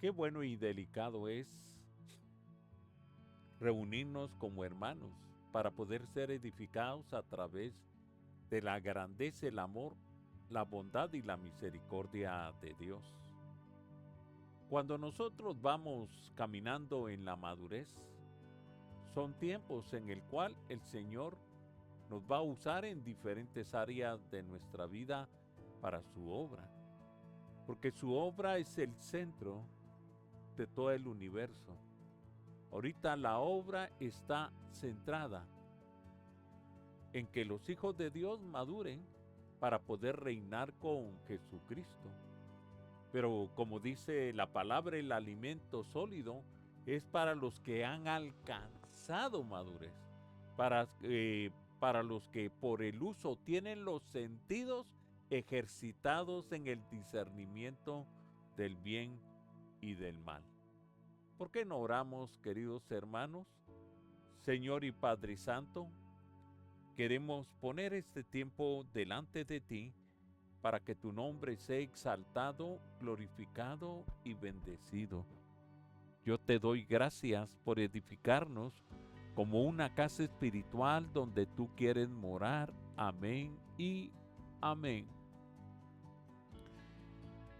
Qué bueno y delicado es reunirnos como hermanos para poder ser edificados a través de la grandeza, el amor, la bondad y la misericordia de Dios. Cuando nosotros vamos caminando en la madurez, son tiempos en el cual el Señor nos va a usar en diferentes áreas de nuestra vida para su obra, porque su obra es el centro de todo el universo. Ahorita la obra está centrada en que los hijos de Dios maduren para poder reinar con Jesucristo. Pero como dice la palabra, el alimento sólido es para los que han alcanzado madurez, para los que por el uso tienen los sentidos ejercitados en el discernimiento del bien y del mal. ¿Por qué no oramos, queridos hermanos? Señor y Padre Santo, queremos poner este tiempo delante de ti para que tu nombre sea exaltado, glorificado y bendecido. Yo te doy gracias por edificarnos como una casa espiritual donde tú quieres morar. Amén y amén.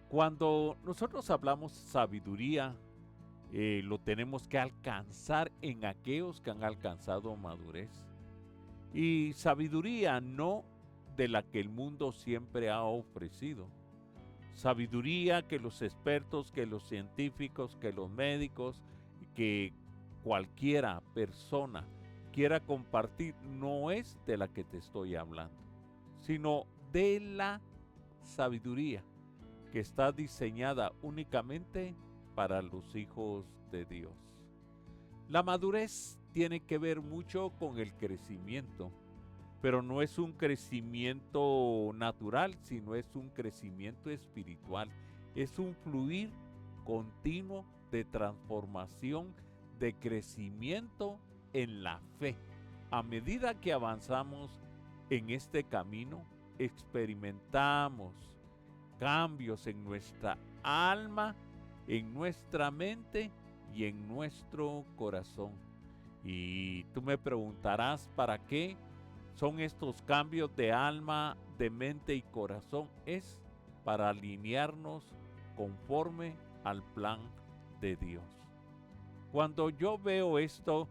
Cuando nosotros hablamos sabiduría, lo tenemos que alcanzar en aquellos que han alcanzado madurez. Y sabiduría no de la que el mundo siempre ha ofrecido. Sabiduría que los expertos, que los científicos, que los médicos, que cualquiera persona quiera compartir, no es de la que te estoy hablando, sino de la sabiduría que está diseñada únicamente para los hijos de Dios. La madurez tiene que ver mucho con el crecimiento, pero no es un crecimiento natural, sino es un crecimiento espiritual. Es un fluir continuo de transformación, de crecimiento en la fe. A medida que avanzamos en este camino, experimentamos cambios en nuestra alma, en nuestra mente y en nuestro corazón. Y tú me preguntarás, ¿para qué son estos cambios de alma, de mente y corazón? Es para alinearnos conforme al plan de Dios. Cuando yo veo esto,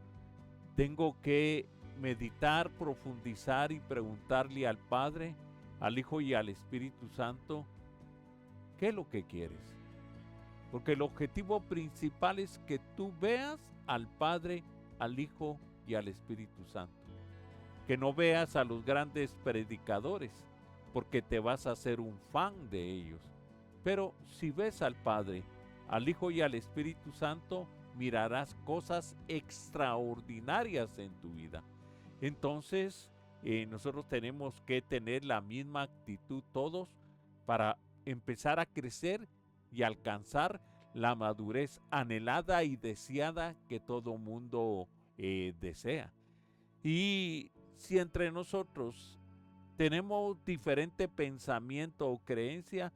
tengo que meditar, profundizar y preguntarle al Padre, al Hijo y al Espíritu Santo, ¿qué es lo que quieres? Porque el objetivo principal es que tú veas al Padre, al Hijo y al Espíritu Santo. Que no veas a los grandes predicadores, porque te vas a hacer un fan de ellos. Pero si ves al Padre, al Hijo y al Espíritu Santo, mirarás cosas extraordinarias en tu vida. Entonces, nosotros tenemos que tener la misma actitud todos para empezar a crecer y alcanzar la madurez anhelada y deseada que todo mundo desea. Y si entre nosotros tenemos diferente pensamiento o creencia,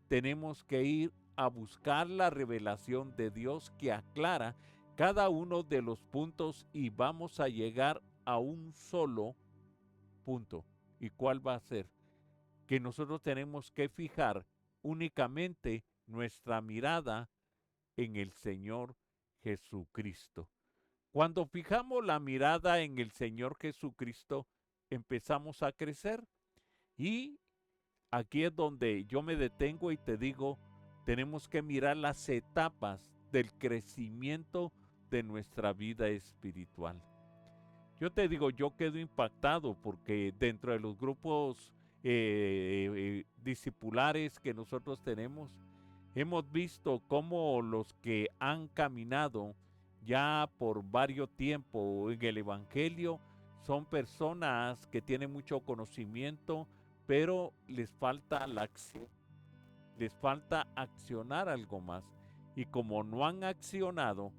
tenemos que ir a buscar la revelación de Dios que aclara cada uno de los puntos y vamos a llegar a un solo punto. ¿Y cuál va a ser? Que nosotros tenemos que fijar únicamente nuestra mirada en el Señor Jesucristo. Cuando fijamos la mirada en el Señor Jesucristo, empezamos a crecer. Y aquí es donde yo me detengo y te digo, tenemos que mirar las etapas del crecimiento de nuestra vida espiritual. Yo te digo, yo quedo impactado porque dentro de los grupos discipulares que nosotros tenemos, hemos visto cómo los que han caminado ya por varios tiempos en el Evangelio son personas que tienen mucho conocimiento, pero les falta la acción, les falta accionar algo más. Y como no han accionado,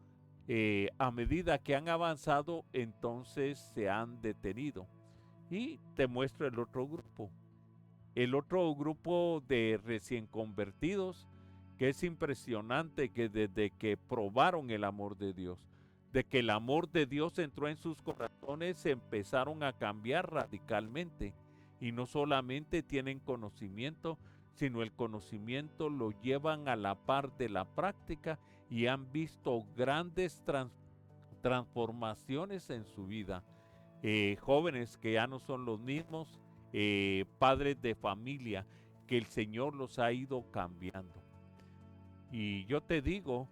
a medida que han avanzado, entonces se han detenido. Y te muestro el otro grupo de recién convertidos que es impresionante que desde que probaron el amor de Dios, de que el amor de Dios entró en sus corazones, se empezaron a cambiar radicalmente. Y no solamente tienen conocimiento, sino el conocimiento lo llevan a la par de la práctica y han visto grandes transformaciones en su vida. Jóvenes que ya no son los mismos, padres de familia, que el Señor los ha ido cambiando. Y yo te digo,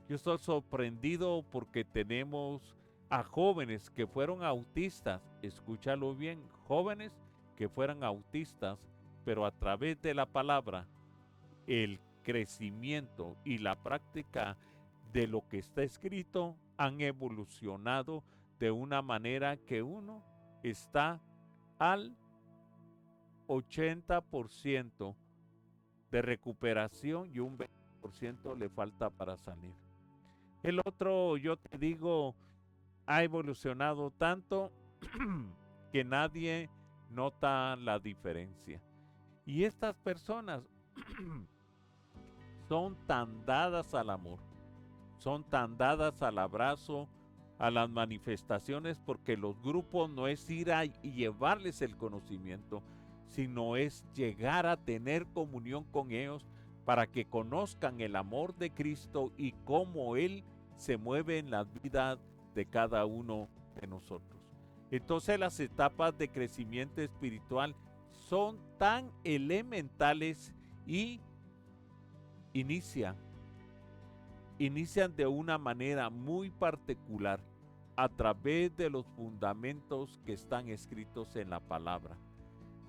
yo estoy sorprendido porque tenemos a jóvenes que fueron autistas, escúchalo bien, jóvenes que fueran autistas, pero a través de la palabra, el crecimiento y la práctica de lo que está escrito han evolucionado de una manera que uno está al 80% de recuperación y un 20% le falta para salir. El otro, yo te digo, ha evolucionado tanto que nadie nota la diferencia. Y estas personas son tan dadas al amor, son tan dadas al abrazo, a las manifestaciones, porque los grupos no es ir a y llevarles el conocimiento, sino es llegar a tener comunión con ellos para que conozcan el amor de Cristo y cómo Él se mueve en la vida de cada uno de nosotros. Entonces las etapas de crecimiento espiritual son tan elementales y inician de una manera muy particular a través de los fundamentos que están escritos en la palabra.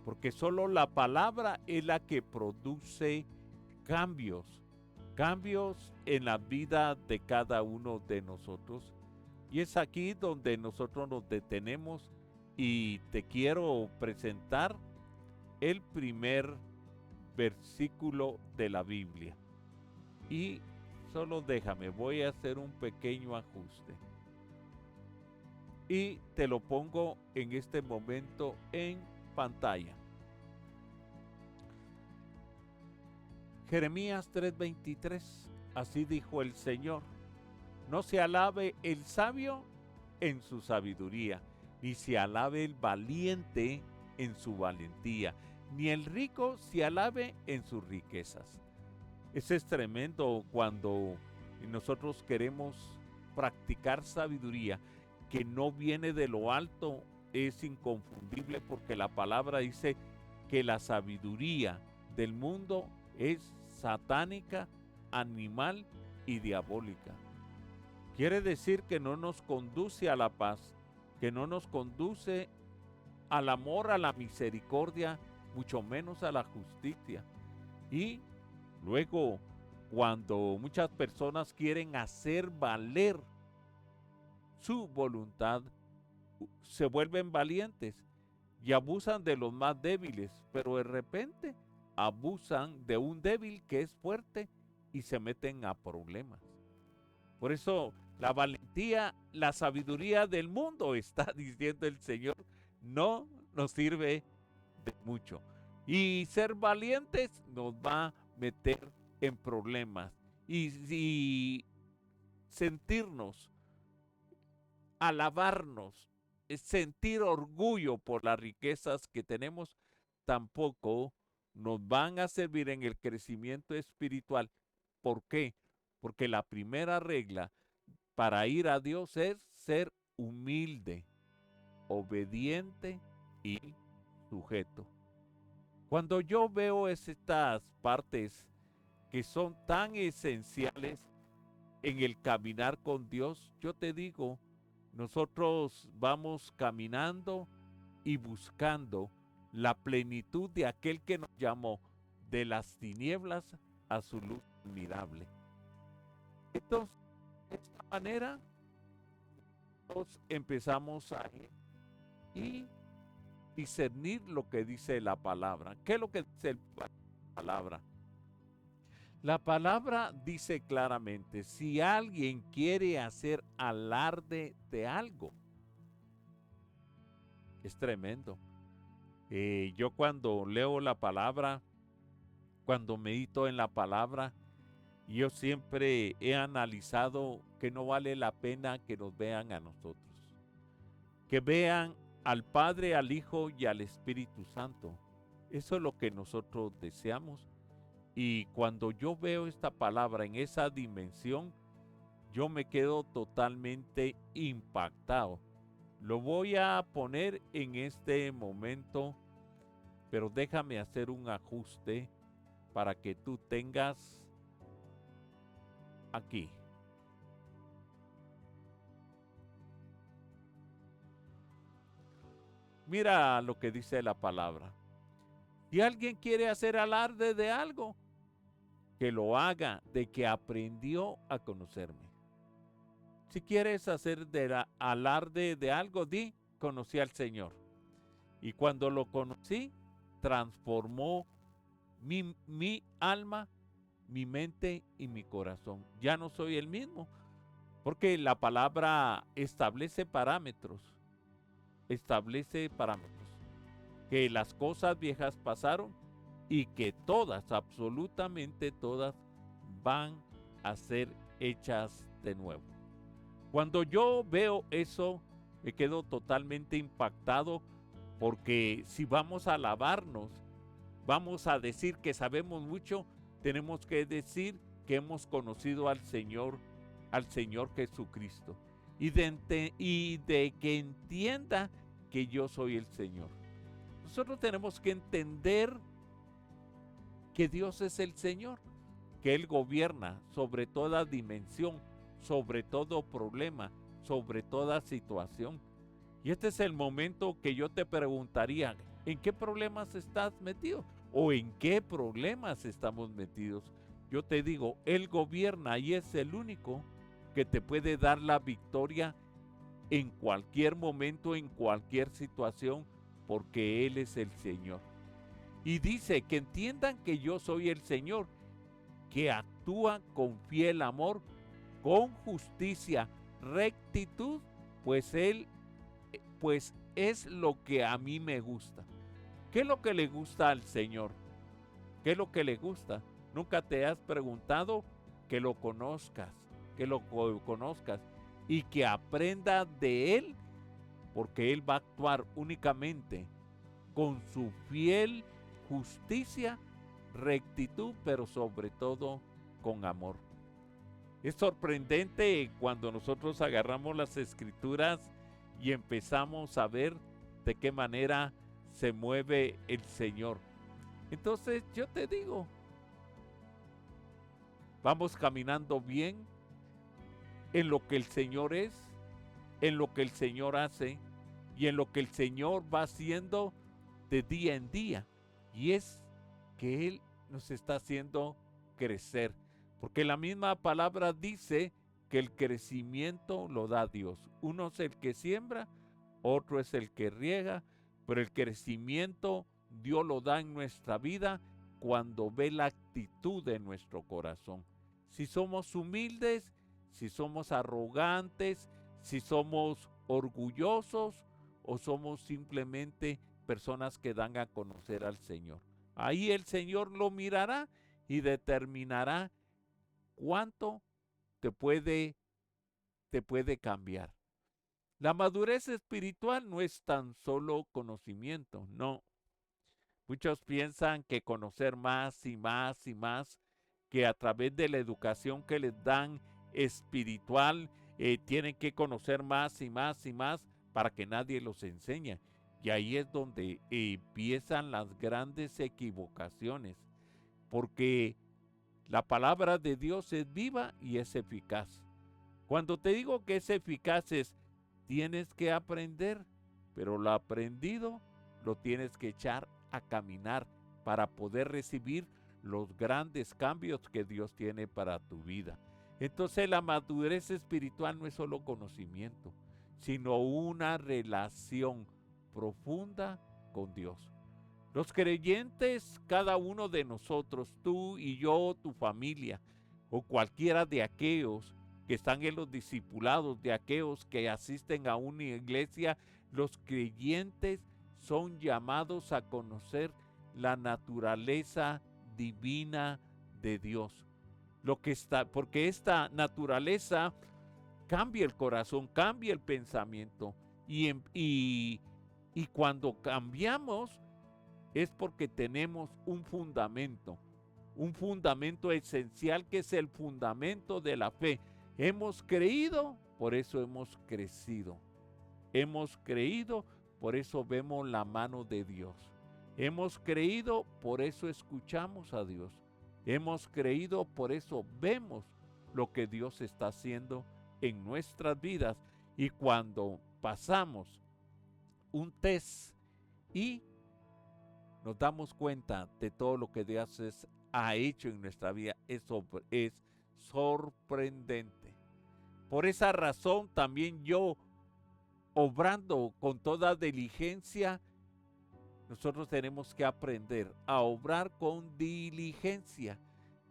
Porque solo la palabra es la que produce cambios en la vida de cada uno de nosotros. Y es aquí donde nosotros nos detenemos y te quiero presentar el primer versículo de la Biblia. Y solo déjame, voy a hacer un pequeño ajuste. Y te lo pongo en este momento en pantalla. Jeremías 3:23, así dijo el Señor: no se alabe el sabio en su sabiduría, ni se alabe el valiente en su valentía, ni el rico se alabe en sus riquezas. Eso es tremendo cuando nosotros queremos practicar sabiduría que no viene de lo alto. Es inconfundible porque la palabra dice que la sabiduría del mundo es satánica, animal y diabólica. Quiere decir que no nos conduce a la paz, que no nos conduce al amor, a la misericordia, mucho menos a la justicia. Y luego, cuando muchas personas quieren hacer valer su voluntad, se vuelven valientes y abusan de los más débiles, pero de repente abusan de un débil que es fuerte y se meten a problemas. Por eso la valentía, la sabiduría del mundo, está diciendo el Señor, no nos sirve de mucho. Y ser valientes nos va a meter en problemas. Y sentirnos, alabarnos, sentir orgullo por las riquezas que tenemos, tampoco nos van a servir en el crecimiento espiritual. ¿Por qué? Porque la primera regla para ir a Dios es ser humilde, obediente y sujeto. Cuando yo veo estas partes que son tan esenciales en el caminar con Dios, yo te digo, nosotros vamos caminando y buscando la plenitud de aquel que nos llamó de las tinieblas a su luz admirable. Entonces, de esta manera, nos empezamos a ir y discernir lo que dice la palabra. ¿Qué es lo que dice la palabra? La palabra dice claramente, si alguien quiere hacer alarde de algo, es tremendo. Yo cuando leo la palabra, cuando medito en la palabra, Yo siempre he analizado que no vale la pena que nos vean a nosotros, que vean al Padre, al Hijo y al Espíritu Santo. Eso es lo que nosotros deseamos. Y cuando yo veo esta palabra en esa dimensión, yo me quedo totalmente impactado. Lo voy a poner en este momento, pero déjame hacer un ajuste para que tú tengas aquí. Mira lo que dice la palabra. Si alguien quiere hacer alarde de algo, que lo haga de que aprendió a conocerme. Si quieres hacer alarde de algo, di, conocí al Señor. Y cuando lo conocí, transformó mi alma, mi mente y mi corazón. Ya no soy el mismo, porque la palabra establece parámetros, que las cosas viejas pasaron y que todas, absolutamente todas, van a ser hechas de nuevo. Cuando yo veo eso, me quedo totalmente impactado, porque si vamos a alabarnos, vamos a decir que sabemos mucho, tenemos que decir que hemos conocido al Señor Jesucristo, y de que entienda que yo soy el Señor. Nosotros tenemos que entender que Dios es el Señor, que Él gobierna sobre toda dimensión, sobre todo problema, sobre toda situación. Y este es el momento que yo te preguntaría, ¿en qué problemas estás metido? ¿O en qué problemas estamos metidos? Yo te digo, Él gobierna y es el único que te puede dar la victoria en cualquier momento, en cualquier situación, porque Él es el Señor. Y dice que entiendan que yo soy el Señor, que actúa con fiel amor, con justicia, rectitud, pues es lo que a mí me gusta. ¿Qué es lo que le gusta al Señor? ¿Qué es lo que le gusta? Nunca te has preguntado. Que lo conozcas, y que aprenda de Él, porque Él va a actuar únicamente con su fiel justicia, rectitud, pero sobre todo con amor. Es sorprendente cuando nosotros agarramos las escrituras y empezamos a ver de qué manera se mueve el Señor. Entonces yo te digo, vamos caminando bien en lo que el Señor es, en lo que el Señor hace y en lo que el Señor va haciendo de día en día. Y es que Él nos está haciendo crecer. Porque la misma palabra dice que el crecimiento lo da Dios. Uno es el que siembra, otro es el que riega, pero el crecimiento Dios lo da en nuestra vida cuando ve la actitud de nuestro corazón. Si somos humildes, si somos arrogantes, si somos orgullosos o somos simplemente personas que dan a conocer al Señor. Ahí el Señor lo mirará y determinará cuánto te puede cambiar. La madurez espiritual no es tan solo conocimiento, no. Muchos piensan que conocer más y más y más, que a través de la educación que les dan espiritual, tienen que conocer más y más y más para que nadie los enseñe. Y ahí es donde empiezan las grandes equivocaciones, porque la palabra de Dios es viva y es eficaz. Cuando te digo que es eficaz tienes que aprender, pero lo aprendido lo tienes que echar a caminar para poder recibir los grandes cambios que Dios tiene para tu vida. Entonces la madurez espiritual no es solo conocimiento, sino una relación profunda con Dios. Los creyentes, cada uno de nosotros, tú y yo, tu familia, o cualquiera de aquellos que están en los discipulados, de aquellos que asisten a una iglesia, los creyentes son llamados a conocer la naturaleza divina de Dios. porque esta naturaleza cambia el corazón, cambia el pensamiento. Y cuando cambiamos es porque tenemos un fundamento esencial que es el fundamento de la fe. Hemos creído, por eso hemos crecido. Hemos creído, por eso vemos la mano de Dios. Hemos creído, por eso escuchamos a Dios. Hemos creído, por eso vemos lo que Dios está haciendo en nuestras vidas. Y cuando pasamos un test y nos damos cuenta de todo lo que Dios ha hecho en nuestra vida, eso es sorprendente. Por esa razón también yo, obrando con toda diligencia, nosotros tenemos que aprender a obrar con diligencia.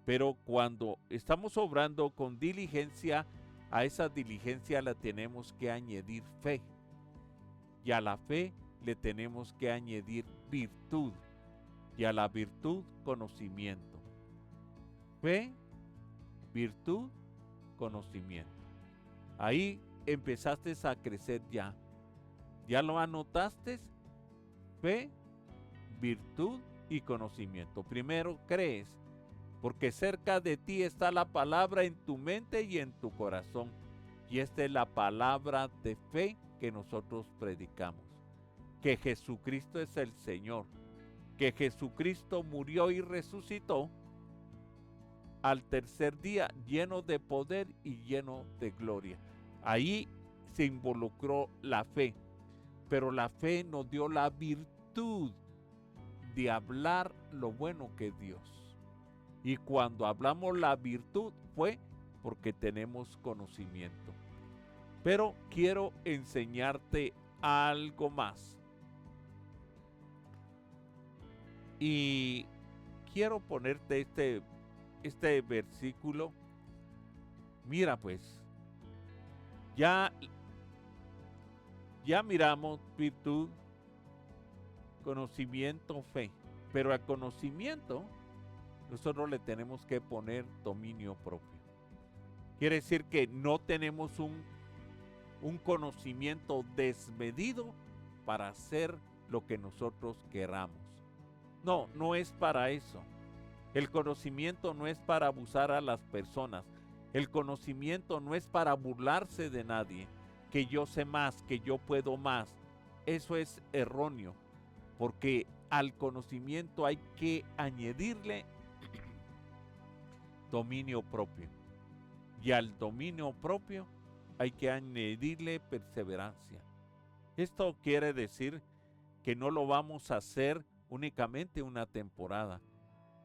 Pero cuando estamos obrando con diligencia, a esa diligencia la tenemos que añadir fe. Y a la fe le tenemos que añadir virtud. Y a la virtud, conocimiento. Fe, virtud, conocimiento. Ahí empezaste a crecer ya. ¿Ya lo anotaste? Fe, virtud y conocimiento. Primero crees, porque cerca de ti está la palabra en tu mente y en tu corazón. Y esta es la palabra de fe que nosotros predicamos. Que Jesucristo es el Señor. Que Jesucristo murió y resucitó al tercer día, lleno de poder y lleno de gloria. Ahí se involucró la fe. Pero la fe nos dio la virtud de hablar lo bueno que es Dios. Y cuando hablamos la virtud fue porque tenemos conocimiento. Pero quiero enseñarte algo más. Y quiero ponerte este versículo. Mira pues, ya miramos virtud, conocimiento, fe. Pero al conocimiento nosotros le tenemos que poner dominio propio. Quiere decir que no tenemos un conocimiento desmedido para hacer lo que nosotros queramos. No, no es para eso. El conocimiento no es para abusar a las personas. El conocimiento no es para burlarse de nadie. Que yo sé más, que yo puedo más. Eso es erróneo, porque al conocimiento hay que añadirle dominio propio. Y al dominio propio hay que añadirle perseverancia. Esto quiere decir que no lo vamos a hacer únicamente una temporada.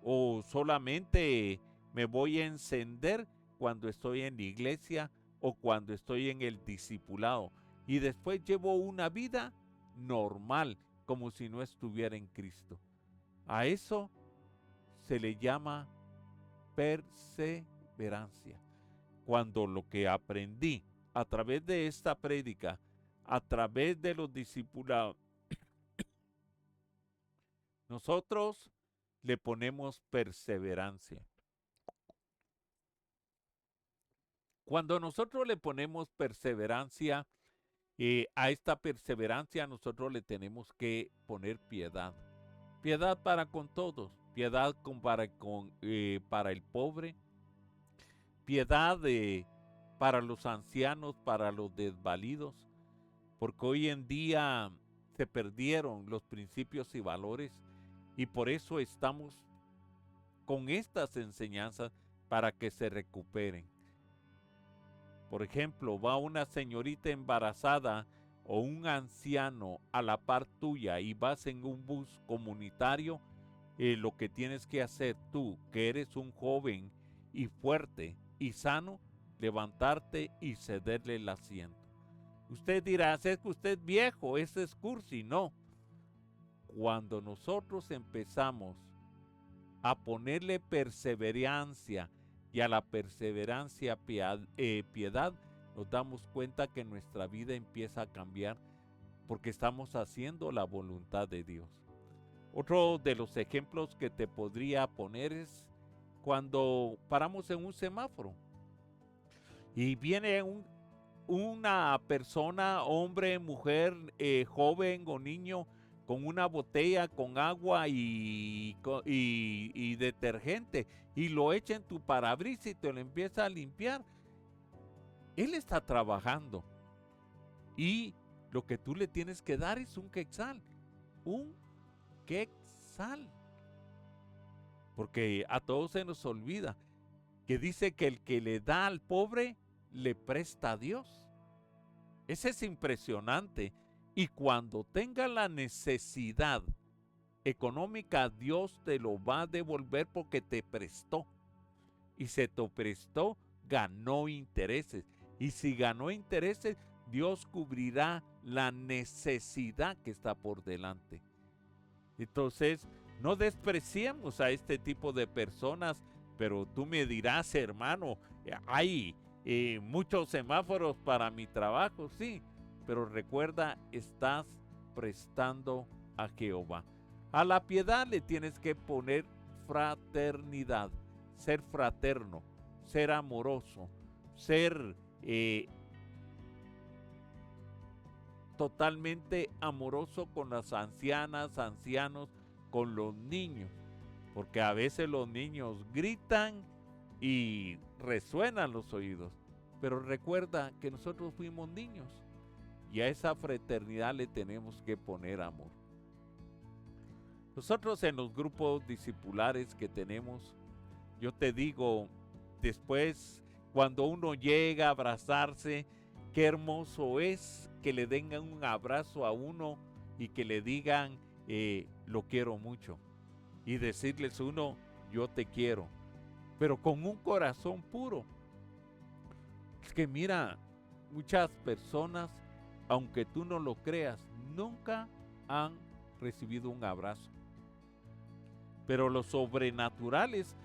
O solamente me voy a encender cuando estoy en la iglesia o cuando estoy en el discipulado. Y después llevo una vida normal, como si no estuviera en Cristo. A eso se le llama perseverancia. Cuando lo que aprendí a través de esta prédica, a través de los discipulados, nosotros le ponemos perseverancia. Cuando nosotros le ponemos perseverancia, a esta perseverancia nosotros le tenemos que poner piedad. Piedad para con todos, piedad para el pobre, piedad para los ancianos, para los desvalidos, porque hoy en día se perdieron los principios y valores y por eso estamos con estas enseñanzas para que se recuperen. Por ejemplo, va una señorita embarazada o un anciano a la par tuya y vas en un bus comunitario, lo que tienes que hacer tú, que eres un joven y fuerte y sano, levantarte y cederle el asiento. Usted dirá, es que usted es viejo, ese es cursi. No. Cuando nosotros empezamos a ponerle perseverancia y a la perseverancia piedad, nos damos cuenta que nuestra vida empieza a cambiar porque estamos haciendo la voluntad de Dios. Otro de los ejemplos que te podría poner es cuando paramos en un semáforo y viene una persona, hombre, mujer, joven o niño, con una botella con agua y detergente, y lo echa en tu parabrisas y te lo empieza a limpiar. Él está trabajando y lo que tú le tienes que dar es un quetzal. Un quetzal. Porque a todos se nos olvida que dice que el que le da al pobre le presta a Dios. Ese es impresionante. Y cuando tenga la necesidad económica, Dios te lo va a devolver porque te prestó. Y se te prestó, ganó intereses. Y si ganó intereses, Dios cubrirá la necesidad que está por delante. Entonces, no despreciemos a este tipo de personas, pero tú me dirás, hermano, hay muchos semáforos para mi trabajo, sí, pero recuerda, estás prestando a Jehová. A la piedad le tienes que poner fraternidad, ser fraterno, ser amoroso, ser totalmente amoroso con las ancianas, ancianos, con los niños, porque a veces los niños gritan y resuenan los oídos, pero recuerda que nosotros fuimos niños y a esa fraternidad le tenemos que poner amor. Nosotros en los grupos discipulares que tenemos, yo te digo, después cuando uno llega a abrazarse, qué hermoso es que le den un abrazo a uno y que le digan, lo quiero mucho. Y decirles uno, yo te quiero. Pero con un corazón puro. Es que mira, muchas personas, aunque tú no lo creas, nunca han recibido un abrazo. Pero los sobrenaturales,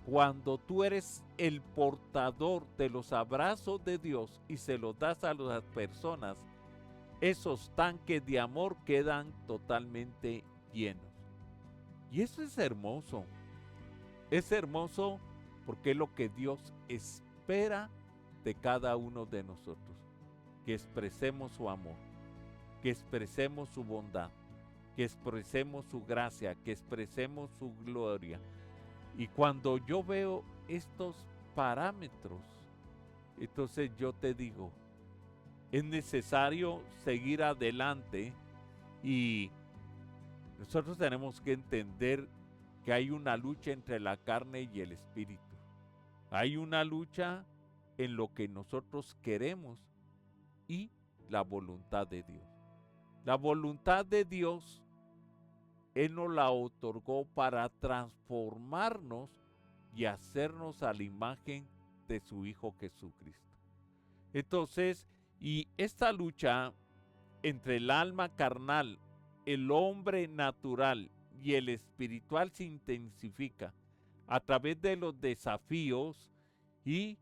cuando tú eres el portador de los abrazos de Dios y se los das a las personas, esos tanques de amor quedan totalmente llenos. Y eso es hermoso. Es hermoso porque es lo que Dios espera de cada uno de nosotros. Que expresemos su amor, que expresemos su bondad, que expresemos su gracia, que expresemos su gloria. Y cuando yo veo estos parámetros, entonces yo te digo, es necesario seguir adelante y nosotros tenemos que entender que hay una lucha entre la carne y el espíritu. Hay una lucha en lo que nosotros queremos y la voluntad de Dios. La voluntad de Dios, Él nos la otorgó para transformarnos y hacernos a la imagen de su Hijo Jesucristo. Entonces, y esta lucha entre el alma carnal, el hombre natural y el espiritual se intensifica a través de los desafíos y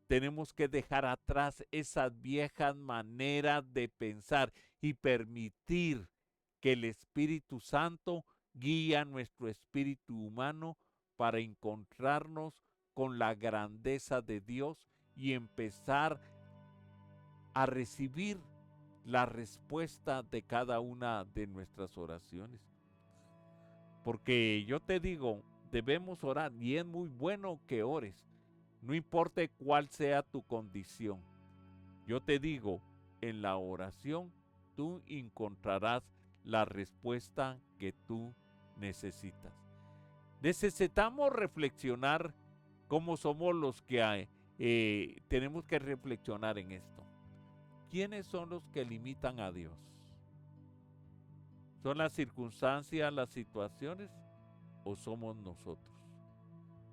tenemos que dejar atrás esas viejas maneras de pensar y permitir que el Espíritu Santo guíe a nuestro espíritu humano para encontrarnos con la grandeza de Dios y empezar a recibir la respuesta de cada una de nuestras oraciones. Porque yo te digo, debemos orar y es muy bueno que ores, no importa cuál sea tu condición. Yo te digo, en la oración tú encontrarás la respuesta que tú necesitas. Necesitamos reflexionar cómo somos los que tenemos que reflexionar en esto. ¿Quiénes son los que limitan a Dios? ¿Son las circunstancias, las situaciones o somos nosotros?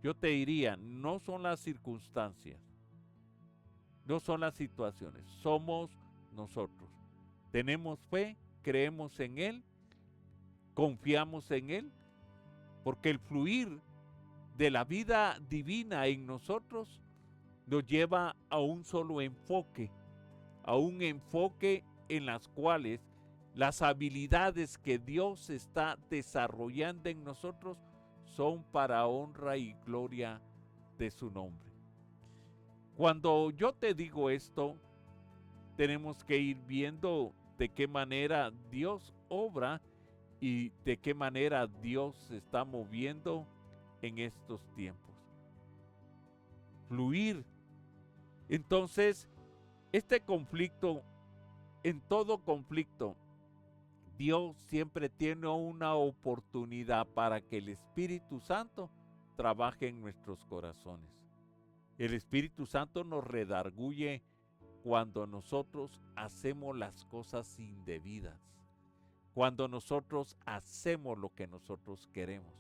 Yo te diría, no son las circunstancias, no son las situaciones, somos nosotros. Tenemos fe, creemos en Él, confiamos en Él, porque el fluir de la vida divina en nosotros nos lleva a un solo enfoque, a un enfoque en las cuales las habilidades que Dios está desarrollando en nosotros son para honra y gloria de su nombre. Cuando yo te digo esto, tenemos que ir viendo de qué manera Dios obra y de qué manera Dios se está moviendo en estos tiempos. Fluir. Entonces, este conflicto, en todo conflicto, Dios siempre tiene una oportunidad para que el Espíritu Santo trabaje en nuestros corazones. El Espíritu Santo nos redarguye cuando nosotros hacemos las cosas indebidas, cuando nosotros hacemos lo que nosotros queremos,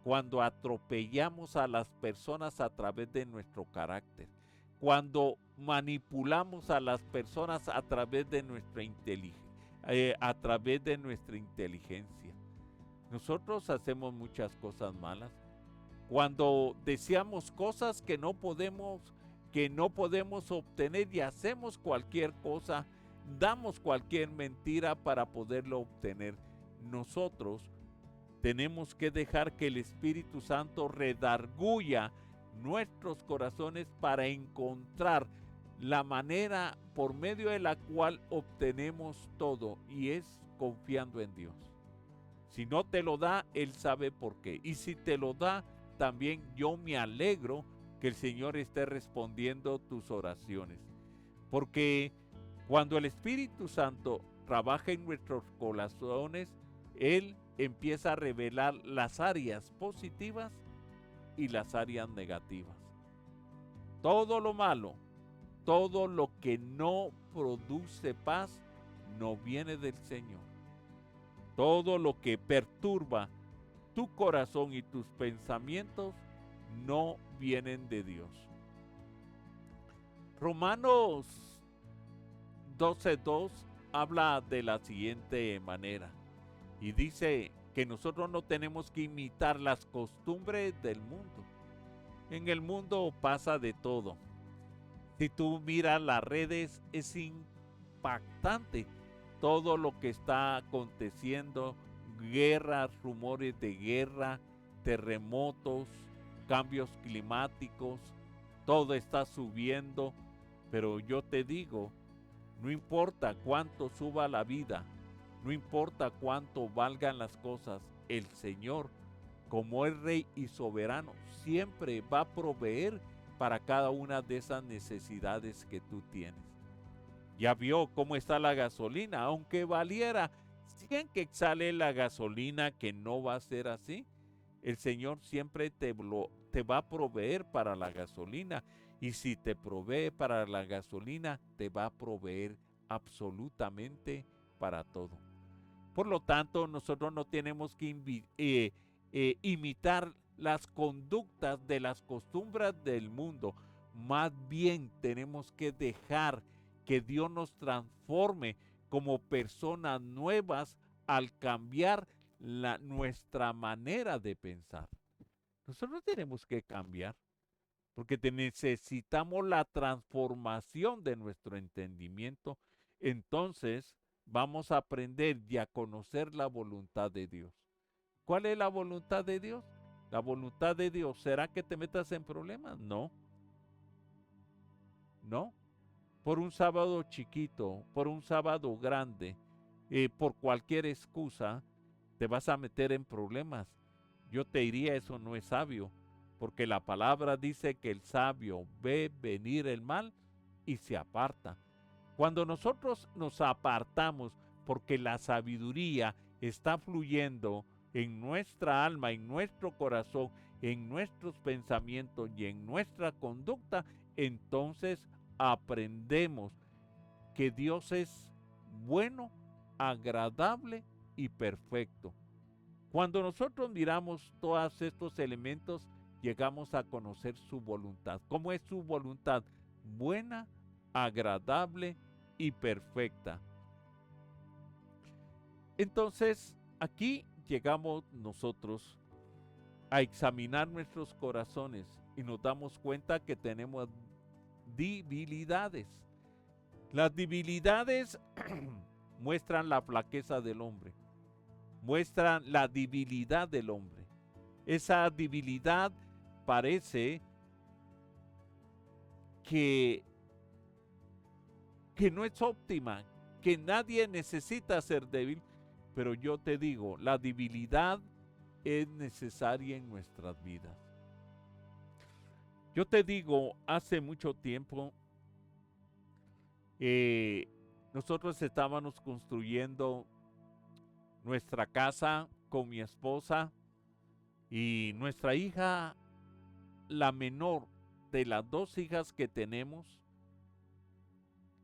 cuando atropellamos a las personas a través de nuestro carácter, cuando manipulamos a las personas a través de nuestra inteligencia. Nosotros hacemos muchas cosas malas. Cuando deseamos cosas que no podemos obtener y hacemos cualquier cosa, damos cualquier mentira para poderlo obtener. Nosotros tenemos que dejar que el Espíritu Santo redarguya nuestros corazones para encontrar la manera por medio de la cual obtenemos todo, y es confiando en Dios. Si no te lo da, Él sabe por qué. Y si te lo da, también yo me alegro que el Señor esté respondiendo tus oraciones. Porque cuando el Espíritu Santo trabaja en nuestros corazones, Él empieza a revelar las áreas positivas y las áreas negativas. Todo lo malo, todo lo que no produce paz, no viene del Señor. Todo lo que perturba tu corazón y tus pensamientos no vienen de Dios. Romanos 12:2 habla de la siguiente manera y dice que nosotros no tenemos que imitar las costumbres del mundo. En el mundo pasa de todo. Si tú miras las redes, es impactante todo lo que está aconteciendo: guerras, rumores de guerra, terremotos, cambios climáticos, todo está subiendo. Pero yo te digo, no importa cuánto suba la vida, no importa cuánto valgan las cosas, el Señor, como es Rey y soberano, siempre va a proveer para cada una de esas necesidades que tú tienes. Ya vio cómo está la gasolina, aunque valiera 100 quetzales la gasolina, que no va a ser así. El Señor siempre te va a proveer para la gasolina, y si te provee para la gasolina, te va a proveer absolutamente para todo. Por lo tanto, nosotros no tenemos que imitar las conductas de las costumbres del mundo. Más bien tenemos que dejar que Dios nos transforme como personas nuevas al cambiar nuestra manera de pensar. Nosotros tenemos que cambiar porque necesitamos la transformación de nuestro entendimiento. Entonces vamos a aprender y a conocer la voluntad de Dios. ¿Cuál es la voluntad de Dios? La voluntad de Dios, ¿será que te metas en problemas? No. No. Por un sábado chiquito, por un sábado grande, por cualquier excusa, te vas a meter en problemas. Yo te diría, eso no es sabio, porque la palabra dice que el sabio ve venir el mal y se aparta. Cuando nosotros nos apartamos porque la sabiduría está fluyendo en nuestra alma, en nuestro corazón, en nuestros pensamientos y en nuestra conducta, entonces aprendemos que Dios es bueno, agradable y perfecto. Cuando nosotros miramos todos estos elementos, llegamos a conocer su voluntad. ¿Cómo es su voluntad? Buena, agradable y perfecta. Entonces, aquí llegamos nosotros a examinar nuestros corazones y nos damos cuenta que tenemos debilidades. Las debilidades muestran la flaqueza del hombre, muestran la debilidad del hombre. Esa debilidad parece que no es óptima, que nadie necesita ser débil, pero yo te digo, la debilidad es necesaria en nuestras vidas. Yo te digo, hace mucho tiempo, nosotros estábamos construyendo nuestra casa con mi esposa y nuestra hija, la menor de las 2 hijas que tenemos,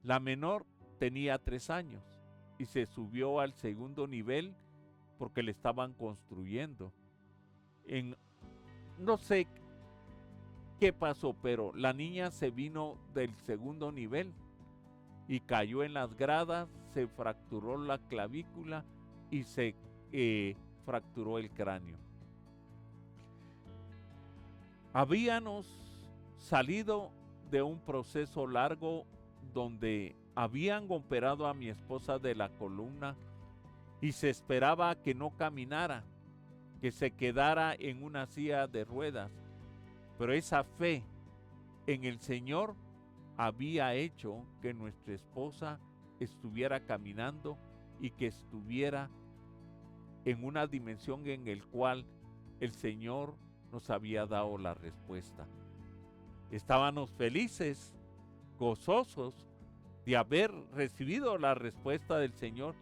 la menor tenía 3 años y se subió al segundo nivel porque le estaban construyendo. No sé qué pasó, pero la niña se vino del segundo nivel y cayó en las gradas, se fracturó la clavícula y se fracturó el cráneo. Habíamos salido de un proceso largo donde habían operado a mi esposa de la columna y se esperaba que no caminara, que se quedara en una silla de ruedas. Pero esa fe en el Señor había hecho que nuestra esposa estuviera caminando y que estuviera en una dimensión en el cual el Señor nos había dado la respuesta. Estábamos felices, gozosos de haber recibido la respuesta del Señor,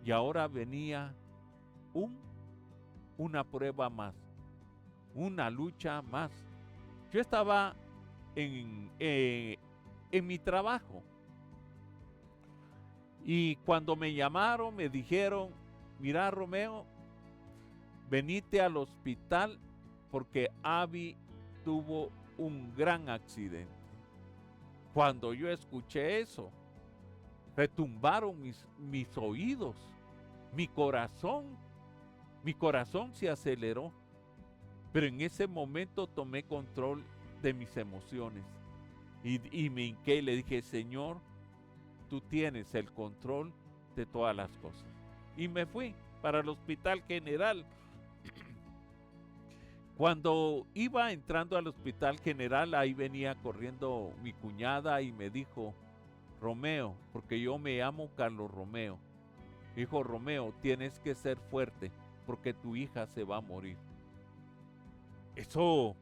y ahora venía una prueba más, una lucha más. Yo estaba en mi trabajo y cuando me llamaron me dijeron: mira, Romeo, venite al hospital porque Abby tuvo un gran accidente. Cuando yo escuché eso, retumbaron mis oídos, mi corazón se aceleró, pero en ese momento tomé control de mis emociones y me hinqué y le dije: Señor, tú tienes el control de todas las cosas. Y me fui para el Hospital General. Cuando iba entrando al Hospital General, ahí venía corriendo mi cuñada y me dijo: Romeo, porque yo me llamo Carlos Romeo. Dijo: Romeo, tienes que ser fuerte porque tu hija se va a morir. Eso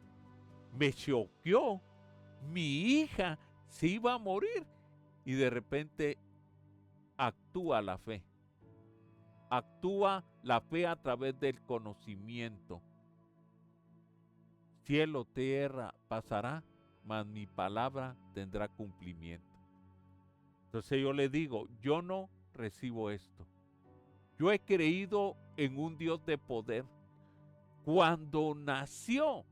me choqueó. Mi hija se iba a morir. Y de repente actúa la fe. Actúa la fe a través del conocimiento. Cielo, tierra pasará, mas mi palabra tendrá cumplimiento. Entonces yo le digo: yo no recibo esto. Yo he creído en un Dios de poder. Cuando nació,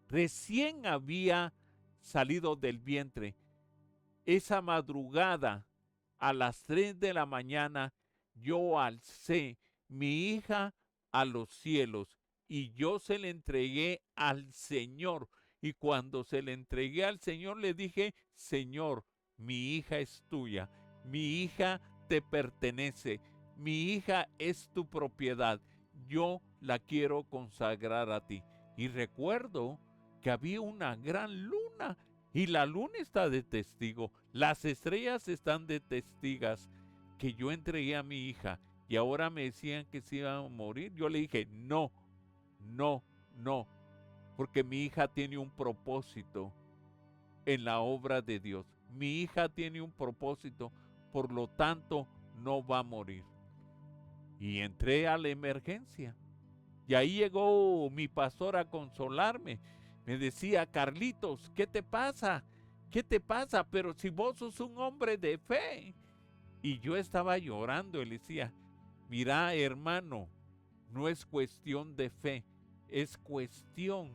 recién había salido del vientre. Esa madrugada, a las 3 de la mañana, yo alcé mi hija a los cielos y yo se le entregué al Señor. Y cuando se le entregué al Señor, le dije: Señor, mi hija es tuya, mi hija te pertenece, mi hija es tu propiedad, yo la quiero consagrar a ti. Y recuerdo que había una gran luna y la luna está de testigo, las estrellas están de testigas que yo entregué a mi hija, y ahora me decían que se iba a morir. Yo le dije: no, no, no, porque mi hija tiene un propósito en la obra de Dios. Mi hija tiene un propósito, por lo tanto no va a morir. Y entré a la emergencia. Y ahí llegó mi pastor a consolarme. Me decía: Carlitos, ¿qué te pasa? ¿Qué te pasa? Pero si vos sos un hombre de fe. Y yo estaba llorando y le decía: mira, hermano, no es cuestión de fe, es cuestión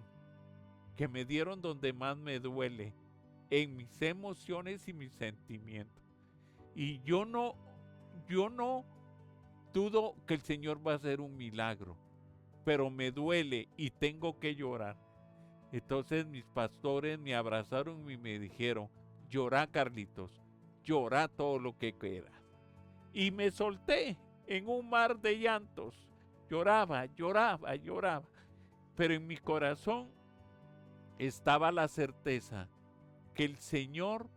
que me dieron donde más me duele, en mis emociones y mis sentimientos. Y yo no dudo que el Señor va a hacer un milagro, pero me duele y tengo que llorar. Entonces mis pastores me abrazaron y me dijeron: llorá, Carlitos, llorá todo lo que quieras. Y me solté en un mar de llantos. Lloraba, lloraba, lloraba. pero en mi corazón estaba la certeza que el Señor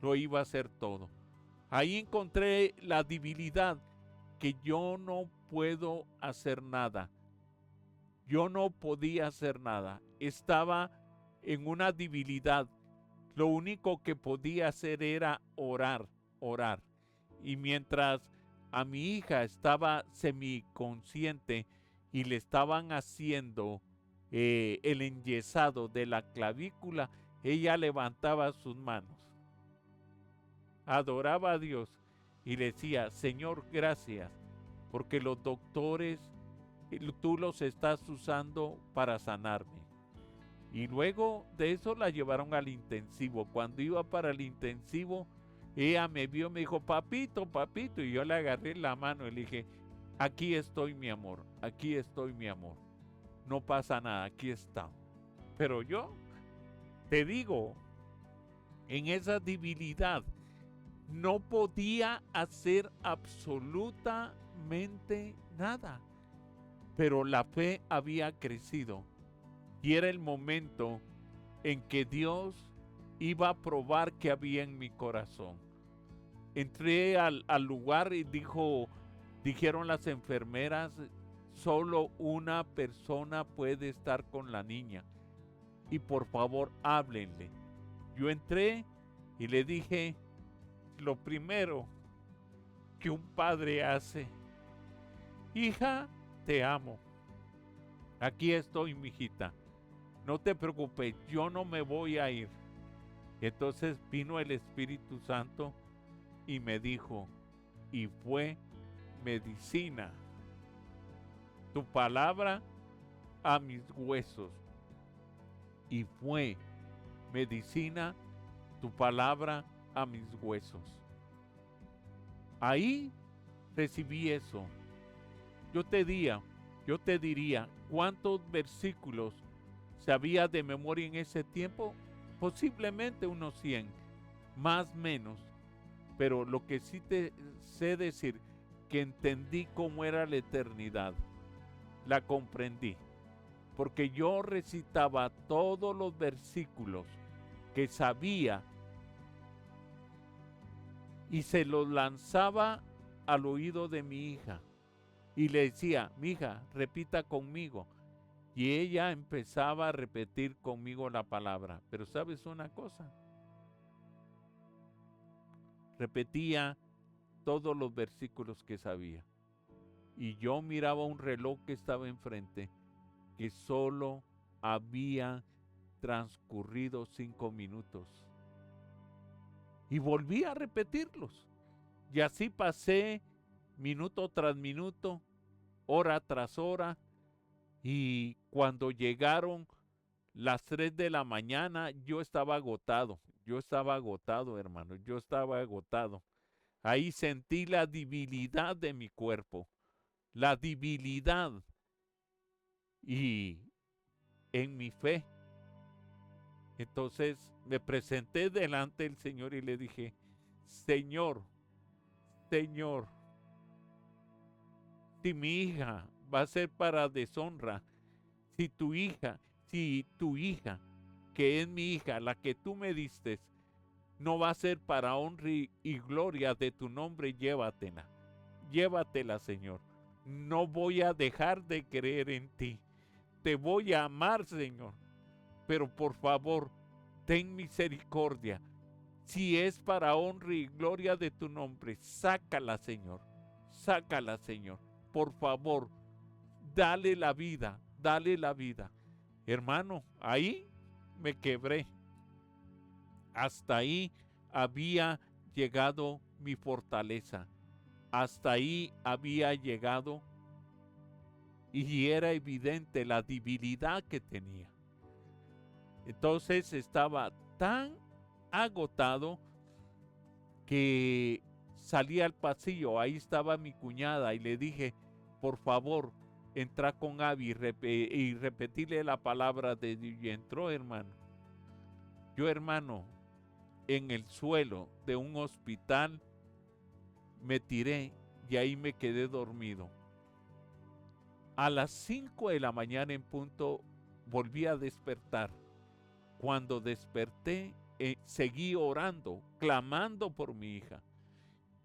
lo iba a hacer todo. Ahí encontré la debilidad, que yo no puedo hacer nada. Yo no podía hacer nada. Estaba en una debilidad. Lo único que podía hacer era orar, orar. Y mientras a mi hija estaba semiconsciente y le estaban haciendo el enyesado de la clavícula, ella levantaba sus manos, adoraba a Dios y le decía: Señor, gracias, porque los doctores, tú los estás usando para sanarme. Y luego de eso la llevaron al intensivo. Cuando iba para el intensivo, ella me vio, me dijo: papito, papito, y yo le agarré la mano y le dije: aquí estoy, mi amor, aquí estoy, mi amor, no pasa nada, aquí está. Pero yo te digo, en esa debilidad no podía hacer absolutamente nada, pero la fe había crecido y era el momento en que Dios iba a probar qué había en mi corazón. Entré al lugar y dijeron las enfermeras: solo una persona puede estar con la niña y por favor háblenle. Yo entré y le dije lo primero que un padre hace: hija, te amo, aquí estoy, mijita, no te preocupes, yo no me voy a ir. Entonces vino el Espíritu Santo y me dijo, y fue medicina tu palabra a mis huesos, y fue medicina tu palabra a mis huesos. Ahí recibí eso. Yo te diría, ¿cuántos versículos sabía de memoria en ese tiempo? Posiblemente unos 100, más menos. Pero lo que sí te sé decir, que entendí cómo era la eternidad. La comprendí. Porque yo recitaba todos los versículos que sabía y se los lanzaba al oído de mi hija. Y le decía: mija, repita conmigo. Y ella empezaba a repetir conmigo la palabra. Pero ¿sabes una cosa? Repetía todos los versículos que sabía. Y yo miraba un reloj que estaba enfrente, que solo había transcurrido 5 minutos. Y volví a repetirlos. Y así pasé minuto tras minuto, hora tras hora. Y cuando llegaron las 3 de la mañana, yo estaba agotado. Yo estaba agotado, hermano. Yo estaba agotado. Ahí sentí la debilidad de mi cuerpo. La debilidad. Y en mi fe. Entonces me presenté delante del Señor y le dije: Señor, Señor, si mi hija va a ser para deshonra, si tu hija, que es mi hija, la que tú me diste, no va a ser para honra y gloria de tu nombre, llévatela. Llévatela, Señor. No voy a dejar de creer en ti. Te voy a amar, Señor. Pero por favor, ten misericordia. Si es para honra y gloria de tu nombre, sácala, Señor. Sácala, Señor. Por favor, dale la vida, dale la vida. Hermano, ahí me quebré. Hasta ahí había llegado mi fortaleza. Hasta ahí había llegado y era evidente la debilidad que tenía. Entonces estaba tan agotado que salí al pasillo. Ahí estaba mi cuñada y le dije: por favor, entra con Abby y repetirle la palabra de Dios. Y entró, hermano. Yo, hermano, en el suelo de un hospital me tiré y ahí me quedé dormido. A las 5 de la mañana en punto volví a despertar. Cuando desperté, seguí orando, clamando por mi hija.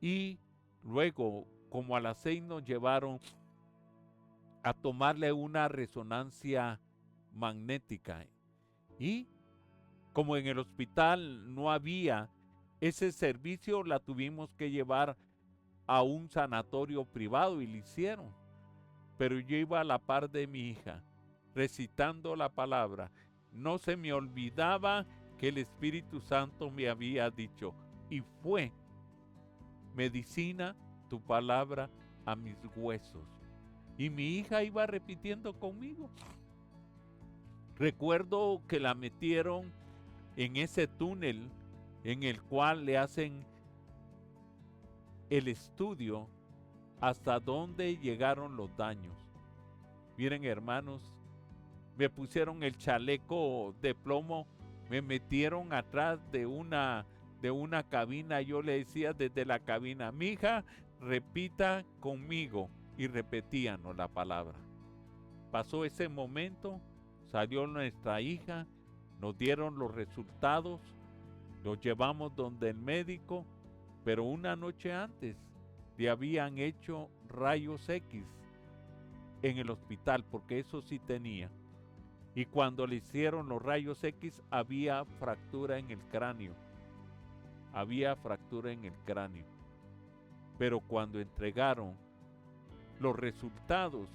Y luego, como a las 6 nos llevaron a tomarle una resonancia magnética. Y como en el hospital no había ese servicio, la tuvimos que llevar a un sanatorio privado y lo hicieron. Pero yo iba a la par de mi hija, recitando la palabra. No se me olvidaba que el Espíritu Santo me había dicho, y fue medicina tu palabra a mis huesos. Y mi hija iba repitiendo conmigo. Recuerdo que la metieron en ese túnel en el cual le hacen el estudio hasta dónde llegaron los daños. Miren, hermanos, me pusieron el chaleco de plomo, me metieron atrás de una cabina. Yo le decía desde la cabina, mija, repita conmigo, y repetíamos la palabra. Pasó ese momento, salió nuestra hija, nos dieron los resultados, los llevamos donde el médico, pero una noche antes le habían hecho rayos X en el hospital, porque eso sí tenía. Y cuando le hicieron los rayos X, había fractura en el cráneo. Había fractura en el cráneo. Pero cuando entregaron los resultados,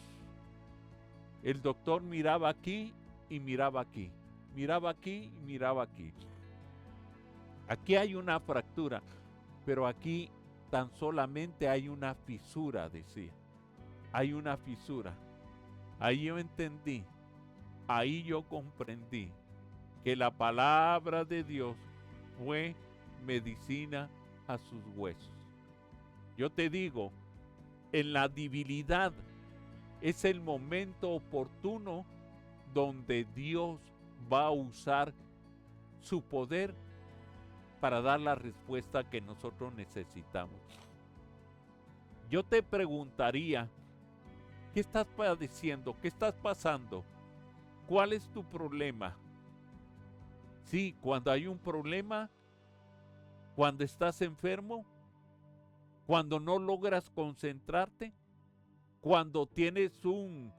el doctor miraba aquí y miraba aquí. Miraba aquí y miraba aquí. Aquí hay una fractura, pero aquí tan solamente hay una fisura, decía. Hay una fisura. Ahí yo entendí, ahí yo comprendí que la palabra de Dios fue medicina a sus huesos. Yo te digo, en la debilidad es el momento oportuno donde Dios va a usar su poder para dar la respuesta que nosotros necesitamos. Yo te preguntaría, ¿qué estás padeciendo? ¿Qué estás pasando? ¿Cuál es tu problema? Sí, cuando hay un problema, cuando estás enfermo, cuando no logras concentrarte, cuando tienes un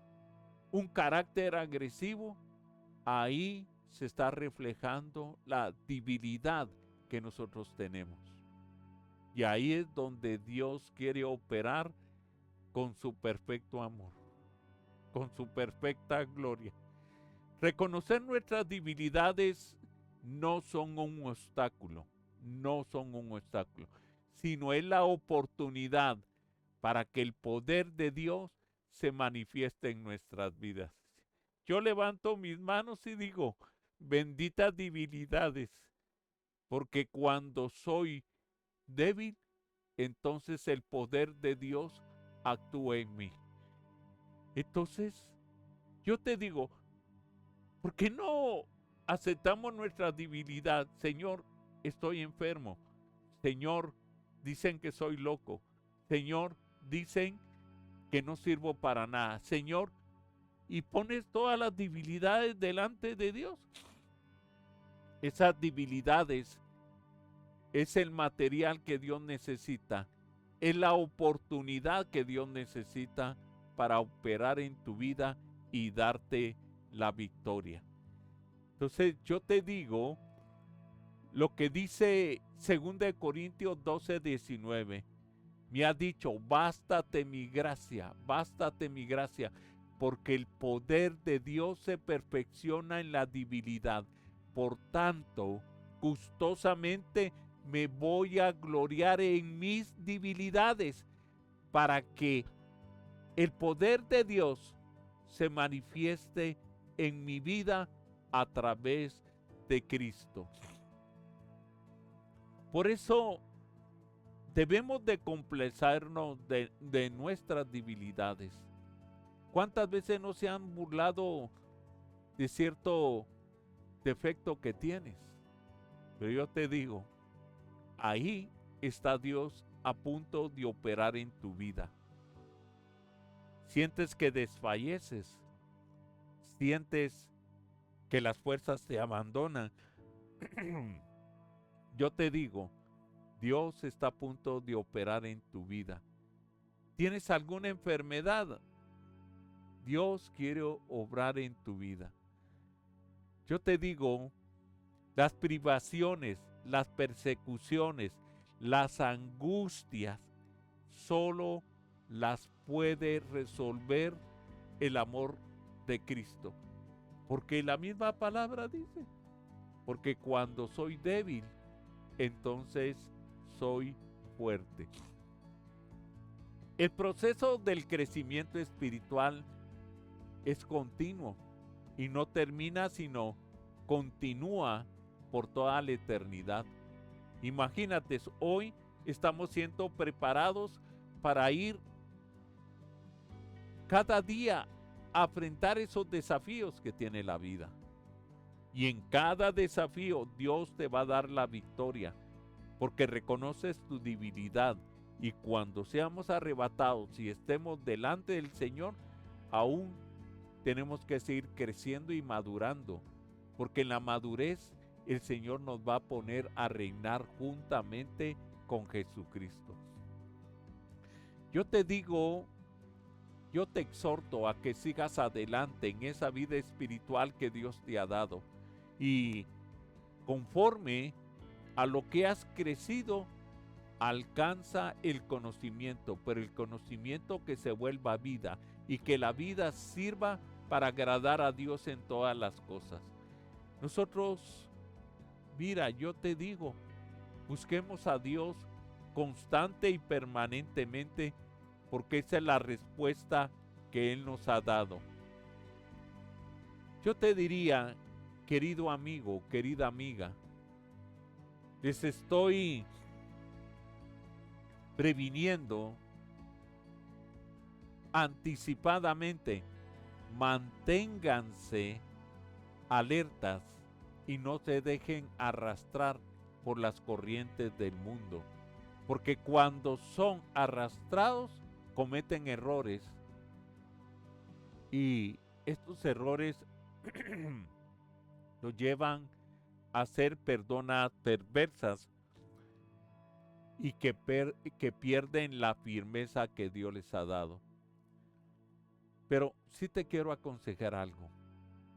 carácter agresivo, ahí se está reflejando la debilidad que nosotros tenemos. Y ahí es donde Dios quiere operar con su perfecto amor, con su perfecta gloria. Reconocer nuestras debilidades no son un obstáculo, no son un obstáculo, sino es la oportunidad para que el poder de Dios se manifieste en nuestras vidas. Yo levanto mis manos y digo, benditas debilidades, porque cuando soy débil, entonces el poder de Dios actúa en mí. Entonces, yo te digo, ¿por qué no aceptamos nuestra debilidad? Señor, estoy enfermo. Señor, dicen que soy loco. Señor, dicen que no sirvo para nada. Señor, y pones todas las debilidades delante de Dios. Esas debilidades es el material que Dios necesita. Es la oportunidad que Dios necesita para operar en tu vida y darte la victoria. Entonces yo te digo lo que dice 2 Corintios 12:19. Me ha dicho, bástate mi gracia, porque el poder de Dios se perfecciona en la debilidad. Por tanto, gustosamente me voy a gloriar en mis debilidades, para que el poder de Dios se manifieste en mi vida a través de Cristo. Por eso debemos de complacernos de nuestras debilidades. ¿Cuántas veces no se han burlado de cierto defecto que tienes? Pero yo te digo, ahí está Dios a punto de operar en tu vida. sientes que desfalleces, sientes que las fuerzas te abandonan, yo te digo, Dios está a punto de operar en tu vida. ¿Tienes alguna enfermedad? Dios quiere obrar en tu vida. Yo te digo, las privaciones, las persecuciones, las angustias, solo las puede resolver el amor de Cristo. Porque la misma palabra dice, porque cuando soy débil, entonces soy fuerte. El proceso del crecimiento espiritual es continuo y no termina, sino continúa por toda la eternidad. Imagínate, hoy estamos siendo preparados para ir cada día a enfrentar esos desafíos que tiene la vida. Y en cada desafío Dios te va a dar la victoria, porque reconoces tu debilidad. Y cuando seamos arrebatados y estemos delante del Señor, aún tenemos que seguir creciendo y madurando, porque en la madurez el Señor nos va a poner a reinar juntamente con Jesucristo. Yo te digo, yo te exhorto a que sigas adelante en esa vida espiritual que Dios te ha dado, y conforme a lo que has crecido, alcanza el conocimiento, pero el conocimiento que se vuelva vida y que la vida sirva para agradar a Dios en todas las cosas. Nosotros, mira, yo te digo, busquemos a Dios constante y permanentemente, porque esa es la respuesta que Él nos ha dado. Yo te diría, querido amigo, querida amiga, les estoy previniendo anticipadamente, manténganse alertas y no se dejen arrastrar por las corrientes del mundo, porque cuando son arrastrados cometen errores, y estos errores los llevan a ser personas perversas y que pierden la firmeza que Dios les ha dado. Pero sí te quiero aconsejar algo.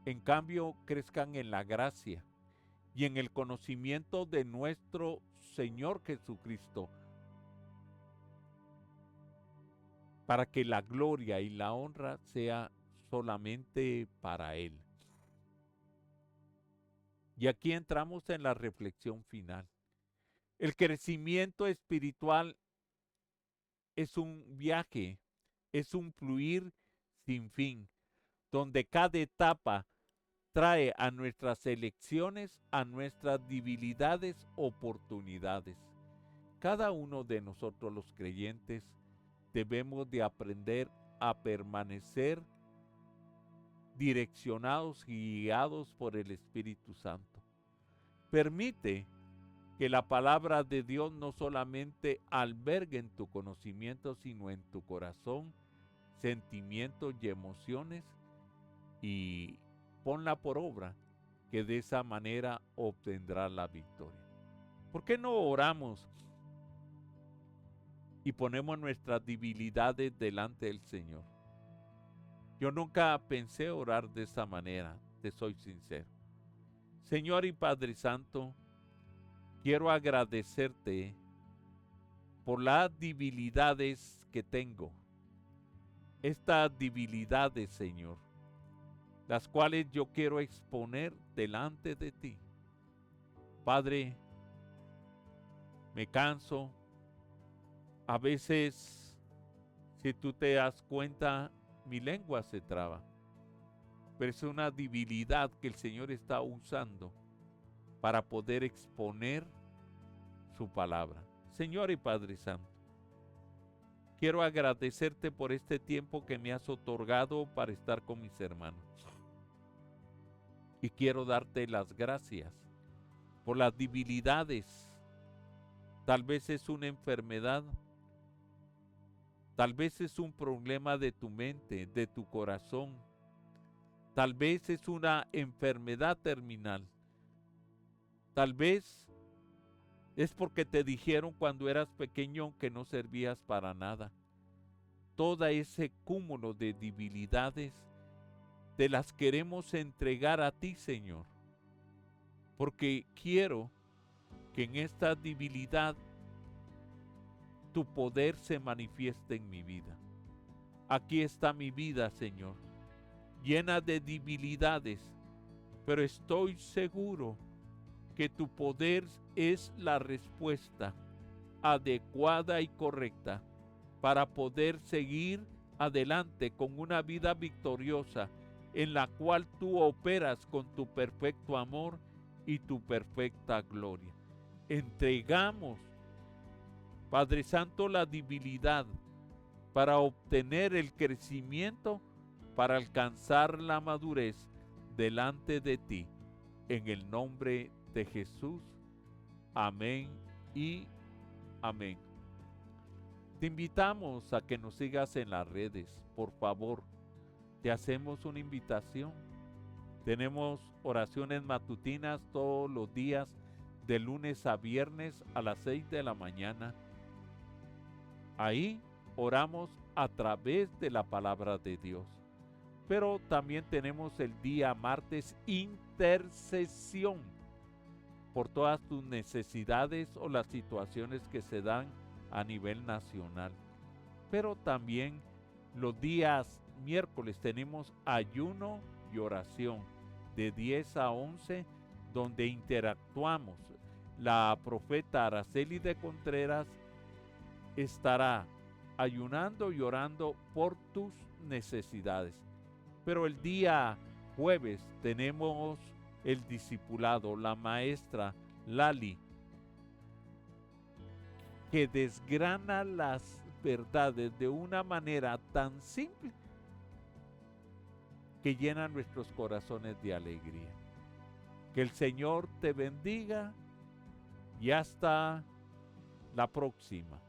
En cambio, crezcan en la gracia y en el conocimiento de nuestro Señor Jesucristo, para que la gloria y la honra sea solamente para Él. Y aquí entramos en la reflexión final. El crecimiento espiritual es un viaje, es un fluir sin fin, donde cada etapa trae a nuestras elecciones, a nuestras debilidades, oportunidades. Cada uno de nosotros los creyentes debemos de aprender a permanecer direccionados y guiados por el Espíritu Santo. Permite que la palabra de Dios no solamente albergue en tu conocimiento, sino en tu corazón, sentimientos y emociones, y ponla por obra, que de esa manera obtendrás la victoria. ¿Por qué no oramos y ponemos nuestras debilidades delante del Señor? Yo nunca pensé orar de esa manera, te soy sincero. Señor y Padre Santo, quiero agradecerte por las debilidades que tengo. Estas debilidades, Señor, las cuales yo quiero exponer delante de ti. Padre, me canso. A veces, si tú te das cuenta, mi lengua se traba. Pero es una debilidad que el Señor está usando para poder exponer su palabra. Señor y Padre Santo, quiero agradecerte por este tiempo que me has otorgado para estar con mis hermanos. Y quiero darte las gracias por las debilidades. Tal vez es una enfermedad, Tal vez es un problema de tu mente, de tu corazón. Tal vez es una enfermedad terminal. Tal vez es porque te dijeron cuando eras pequeño que no servías para nada. Todo ese cúmulo de debilidades te las queremos entregar a ti, Señor. Porque quiero que en esta debilidad tu poder se manifieste en mi vida. Aquí está mi vida, Señor, llena de debilidades, pero estoy seguro que tu poder es la respuesta adecuada y correcta para poder seguir adelante con una vida victoriosa en la cual tú operas con tu perfecto amor y tu perfecta gloria. Entregamos, Padre Santo, la debilidad para obtener el crecimiento, para alcanzar la madurez delante de ti. En el nombre de Jesús. Amén y amén. Te invitamos a que nos sigas en las redes. Por favor, te hacemos una invitación. Tenemos oraciones matutinas todos los días, de lunes a viernes a las 6 de la mañana. Ahí oramos a través de la palabra de Dios. Pero también tenemos el día martes intercesión por todas tus necesidades o las situaciones que se dan a nivel nacional. Pero también los días miércoles tenemos ayuno y oración de 10 a 11, donde interactuamos. La profeta Araceli de Contreras estará ayunando y orando por tus necesidades. Pero el día jueves tenemos el discipulado, la maestra Lali, que desgrana las verdades de una manera tan simple que llena nuestros corazones de alegría. Que el Señor te bendiga y hasta la próxima.